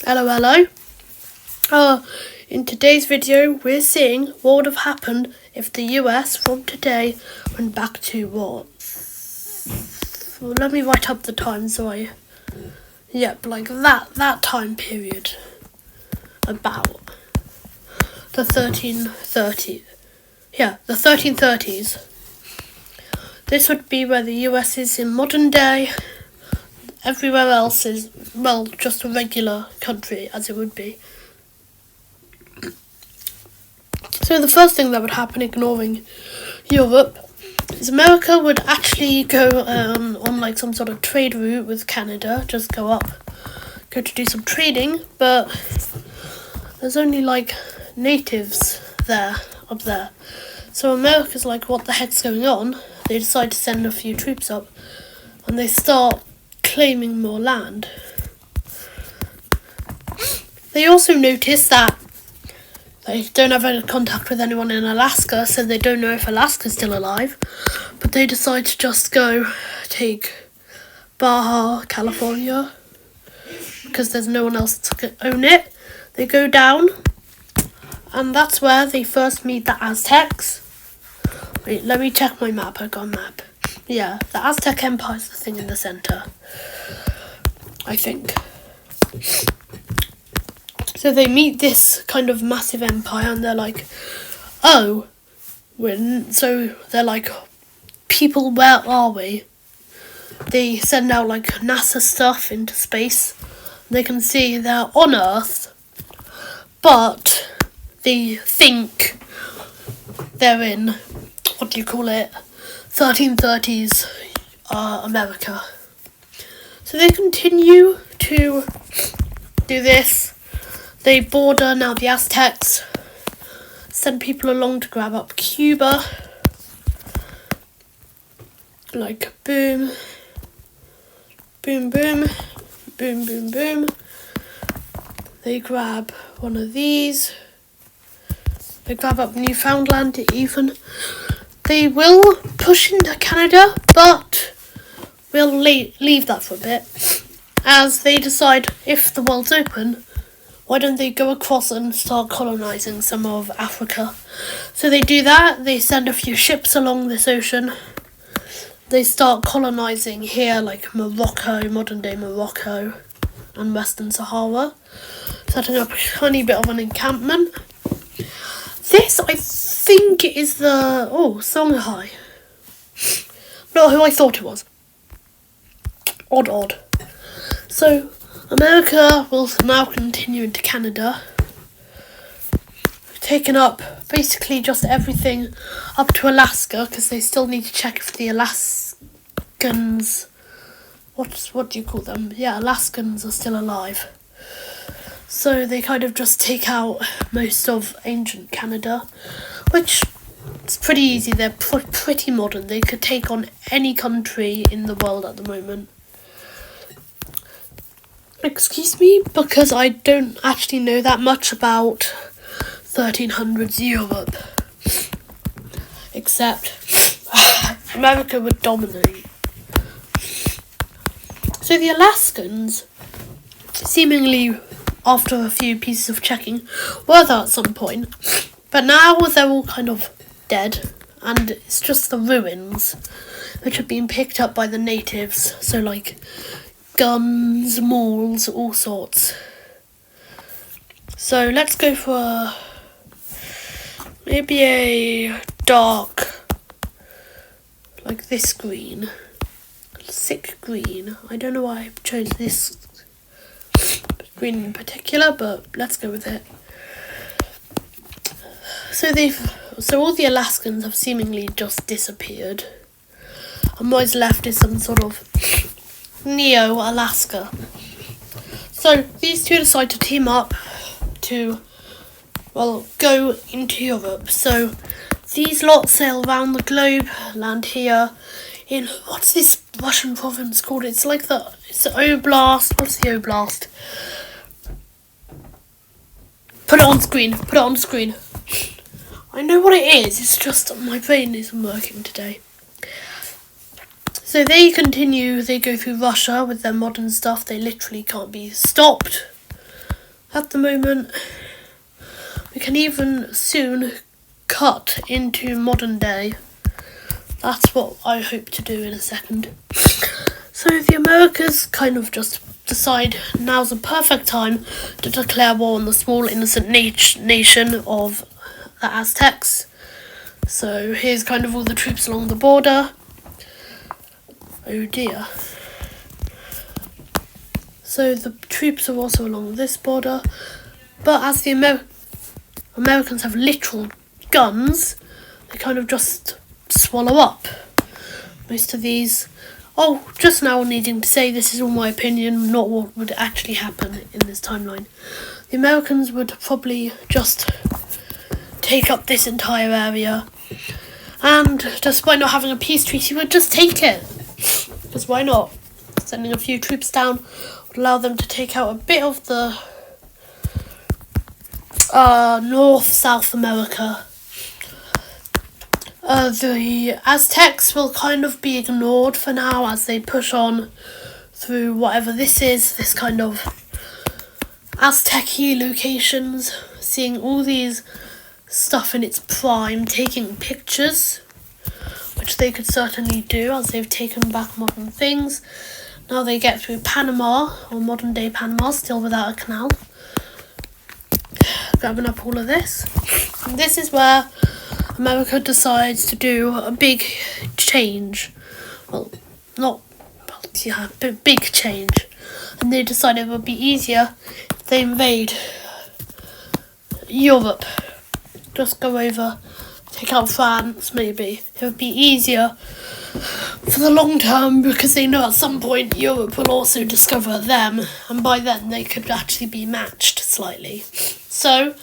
Hello, hello. In today's video, we're seeing what would have happened if the US from today went back to what? Well, let me write up the time like that time period. About the 1330s. Yeah, the 1330s. This would be where the US is in modern day. Everywhere else is, well, just a regular country, as it would be. So the first thing that would happen, ignoring Europe, is America would actually go on like some sort of trade route with Canada, just go to do some trading, but there's only like natives up there. So America's like, what the heck's going on? They decide to send a few troops up, and they start claiming more land. They also notice that they don't have any contact with anyone in Alaska, so they don't know if Alaska's still alive. But they decide to just go take Baja California, because there's no one else to own it. They go down, and that's where they first meet the Aztecs. Wait, let me check my map. I got a map. Yeah, the Aztec Empire's the thing in the centre, I think. So they meet this kind of massive empire, and they're like, oh, so they're like, people, where are we? They send out like NASA stuff into space. They can see they're on Earth, but they think they're in, 1330s America. So they continue to do this. They border now the Aztecs, send people along to grab up Cuba. Like boom, boom, boom, boom, boom, boom. They grab one of these. They grab up Newfoundland even. They will push into Canada, but we'll leave that for a bit. As they decide, if the world's open, why don't they go across and start colonising some of Africa? So they do that. They send a few ships along this ocean. They start colonising here, like Morocco, modern-day Morocco, and Western Sahara, setting up a tiny bit of an encampment. This, I think, is the... Oh, Songhai. Not who I thought it was. Odd. So, America will now continue into Canada, taking up basically just everything up to Alaska, because they still need to check if the Alaskans... What do you call them? Yeah, Alaskans are still alive. So they kind of just take out most of ancient Canada, which is pretty easy. They're pretty modern. They could take on any country in the world at the moment. Excuse me, because I don't actually know that much about 1300s Europe. Except America would dominate. So the Alaskans, seemingly after a few pieces of checking, were there at some point. But now they're all kind of dead, and it's just the ruins, which have been picked up by the natives. So like guns, mauls, all sorts. So let's go for maybe a dark, like this green. Sick green. I don't know why I chose this green in particular, but let's go with it. So all the Alaskans have seemingly just disappeared, and what's left is some sort of Neo-Alaska. So these two decide to team up to, well, go into Europe. So these lot sail around the globe, land here in, what's this Russian province called? It's like it's the Oblast. What's the Oblast? Put it on screen. I know what it is, it's just my brain isn't working today. So they continue, they go through Russia with their modern stuff. They literally can't be stopped. at the moment. We can even soon cut into modern day. That's what I hope to do in a second. So the Americas kind of just decide now's the perfect time to declare war on the small innocent nation of the Aztecs. So here's kind of all the troops along the border. Oh dear. So the troops are also along this border. But as the Americans have literal guns, they kind of just swallow up most of these. Oh, just now needing to say this is all my opinion, not what would actually happen in this timeline. The Americans would probably just take up this entire area, and despite not having a peace treaty, would just take it. Because why not? Sending a few troops down would allow them to take out a bit of the North-South America. The Aztecs will kind of be ignored for now as they push on through whatever this is, this kind of Aztec-y locations, seeing all these stuff in its prime, taking pictures, which they could certainly do as they've taken back modern things. Now they get through Panama, or modern day Panama, still without a canal, grabbing up all of this. And this is where America decides to do a big change. Well, big change. And they decided it would be easier if they invade Europe. Just go over, take out France, maybe. It would be easier for the long term because they know at some point Europe will also discover them, and by then they could actually be matched slightly. So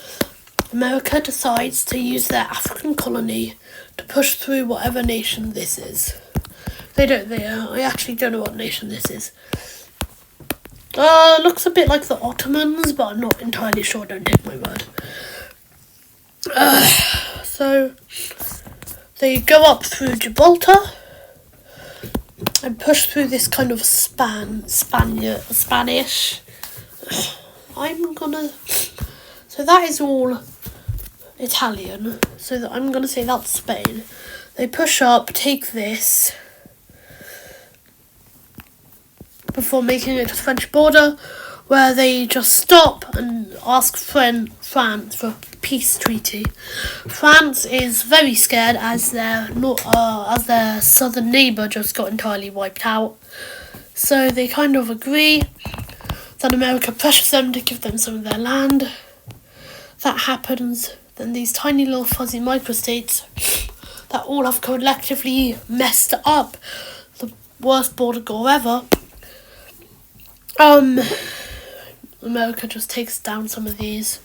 America decides to use their African colony to push through whatever nation this is. I actually don't know what nation this is. Looks a bit like the Ottomans, but I'm not entirely sure, don't take my word. So they go up through Gibraltar and push through this kind of Spanish. So that is all Italian. So I'm gonna say that's Spain. They push up, take this, before making it to the French border, where they just stop and ask France for a peace treaty. France is very scared as their southern neighbour just got entirely wiped out. So they kind of agree. Then America pressures them to give them some of their land. That happens. Then these tiny little fuzzy microstates that all have collectively messed up the worst border gore ever. America just takes down some of these.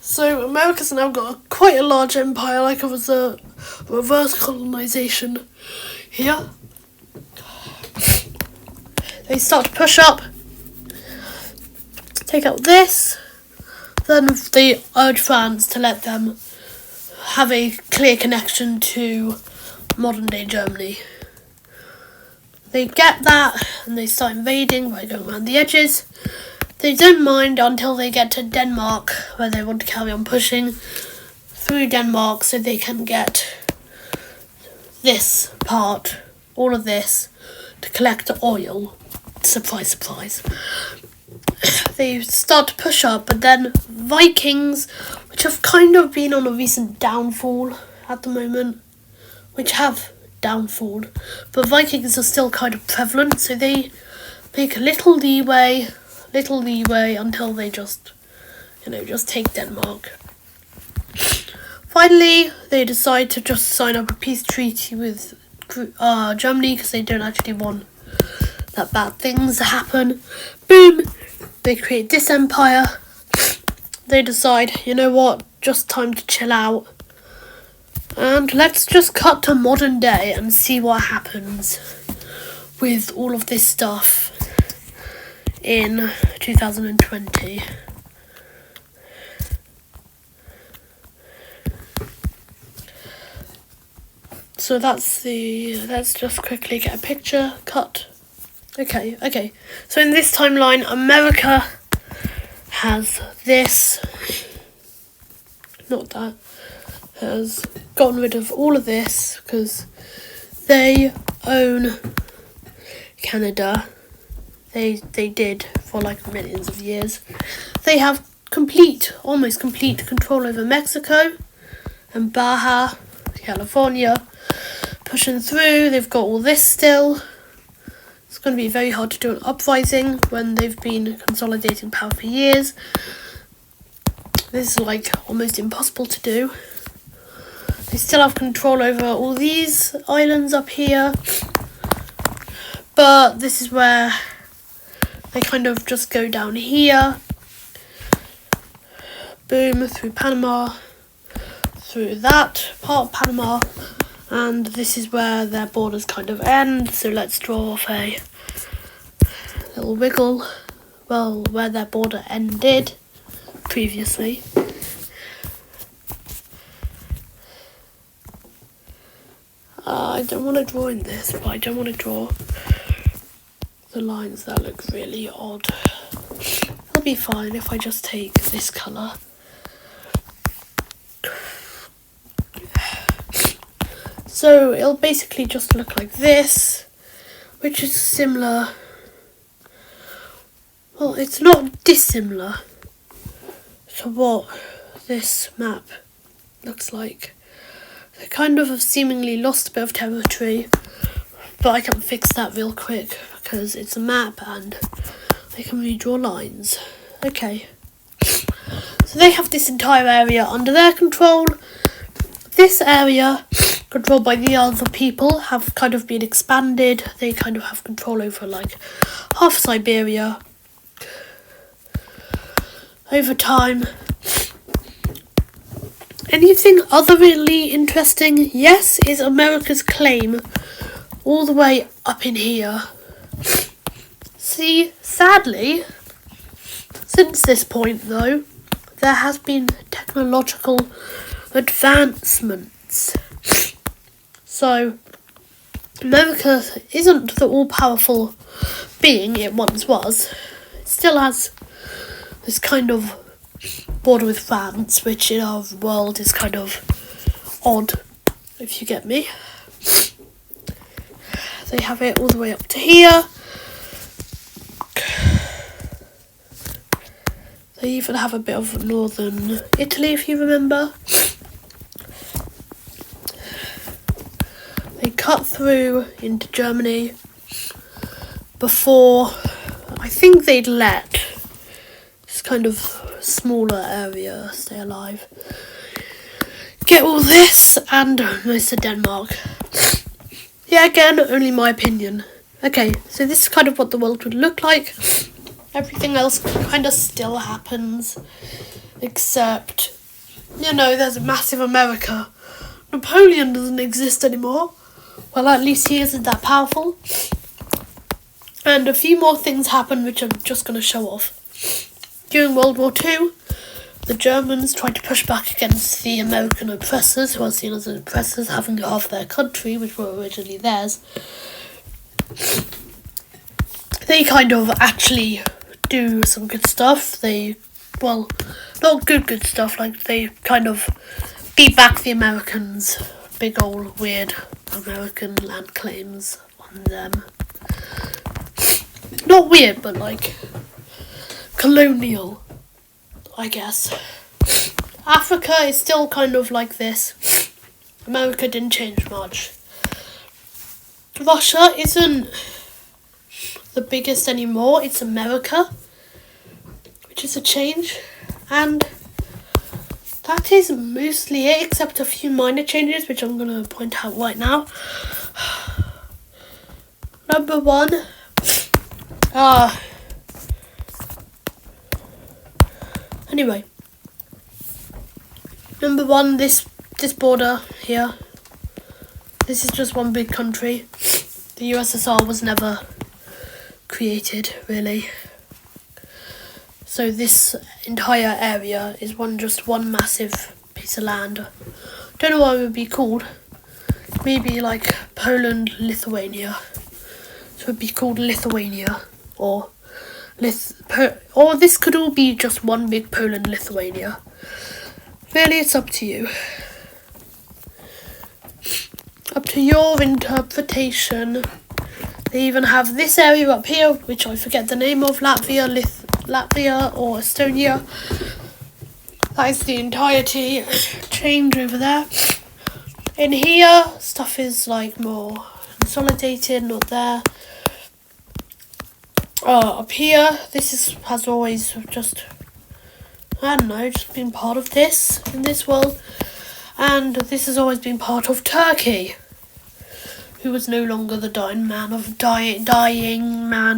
So America's now got quite a large empire, like it was a reverse colonization here. They start to push up, take out this, then they urge France to let them have a clear connection to modern day Germany. They get that and they start invading by going around the edges. They don't mind until they get to Denmark, where they want to carry on pushing through Denmark so they can get this part, all of this, to collect oil. Surprise, surprise. They start to push up, but then Vikings, which have kind of been on a recent downfall at the moment, but Vikings are still kind of prevalent, so they make a little leeway until they just take Denmark. Finally, they decide to just sign up a peace treaty with Germany because they don't actually want that bad things happen. Boom! They create this empire. They decide, you know what, just time to chill out. And let's just cut to modern day and see what happens with all of this stuff in 2020. So let's just quickly get a picture, cut. Okay. So in this timeline, America has this, not that, has gotten rid of all of this because they own Canada. They did for like millions of years. They have almost complete control over Mexico and Baja California. Pushing through, they've got all this still. It's going to be very hard to do an uprising when they've been consolidating power for years. This is like almost impossible to do. They still have control over all these islands up here. But this is where they kind of just go down here. Boom, through Panama, through that part of Panama. And this is where their borders kind of end. So let's draw off a little wiggle. Well, where their border ended previously. I don't want to draw in this, but I don't want to draw the lines that look really odd. It'll be fine if I just take this colour. So it'll basically just look like this, which is similar. Well, it's not dissimilar to what this map looks like. They kind of have seemingly lost a bit of territory, but I can fix that real quick because it's a map and I can redraw lines. Okay. So they have this entire area under their control. This area, controlled by the other people, have kind of been expanded. They kind of have control over like half Siberia. Over time. Anything otherly interesting? Yes, is America's claim all the way up in here. See, sadly, since this point though, there has been technological advancements. So, America isn't the all-powerful being it once was. It still has this kind of border with France, which in our world is kind of odd, if you get me. They have it all the way up to here. They even have a bit of northern Italy, if you remember. They cut through into Germany before I think they'd let this kind of smaller area stay alive. Get all this and most of Denmark. Yeah, again, only my opinion. Okay, so this is kind of what the world would look like. Everything else kind of still happens, except, there's a massive America. Napoleon doesn't exist anymore. Well, at least he isn't that powerful. And a few more things happen, which I'm just going to show off. During World War II, the Germans tried to push back against the American oppressors, who are seen as oppressors, having half their country, which were originally theirs. They kind of actually do some good stuff. Not good stuff, like they kind of beat back the Americans. Big old weird American land claims on them. Not weird, but like colonial, I guess. Africa is still kind of like this. America didn't change much. Russia isn't the biggest anymore. It's America, which is a change. And that is mostly it, except a few minor changes, which I'm going to point out right now. Number one, this border here, this is just one big country. The USSR was never created, really. So this entire area is just one massive piece of land. Don't know what it would be called. Maybe like Poland, Lithuania. So it would be called Lithuania or or this could all be just one big Poland, Lithuania. Really, it's up to you. Up to your interpretation. They even have this area up here, which I forget the name of, Latvia or Estonia. That is the entirety change over there. In here, stuff is like more consolidated, not there. Up here, has always just, I don't know, just been part of this in this world. And this has always been part of Turkey, who was no longer the dying man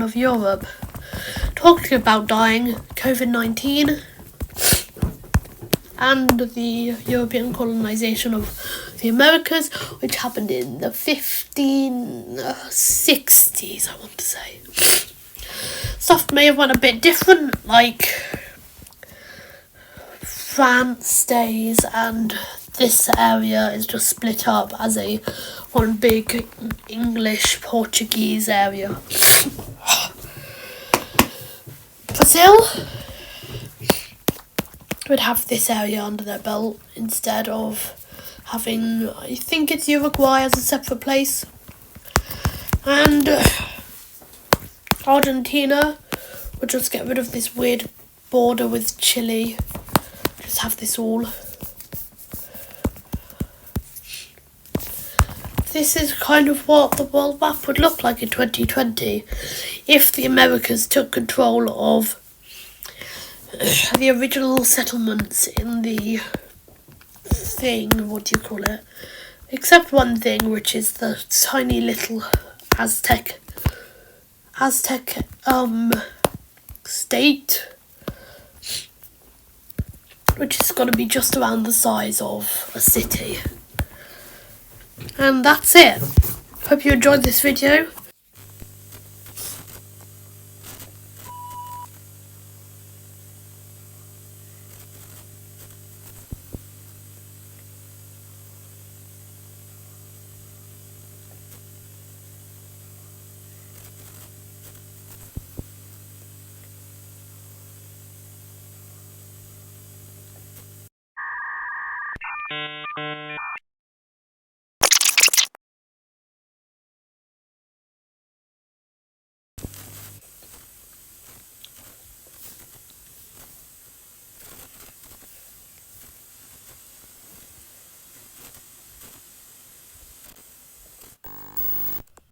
of Europe. Talking about dying, COVID-19 and the European colonization of the Americas, which happened in the 1560s, I want to say. Stuff may have went a bit different, like France stays and this area is just split up as one big English-Portuguese area. Brazil would have this area under their belt instead of having, I think it's Uruguay as a separate place. And Argentina would just get rid of this weird border with Chile. Just have this all. This is kind of what the world map would look like in 2020 if the Americas took control of the original settlements in the thing, what do you call it? Except one thing, which is the tiny little Aztec state, which is going to be just around the size of a city. And that's it. Hope you enjoyed this video.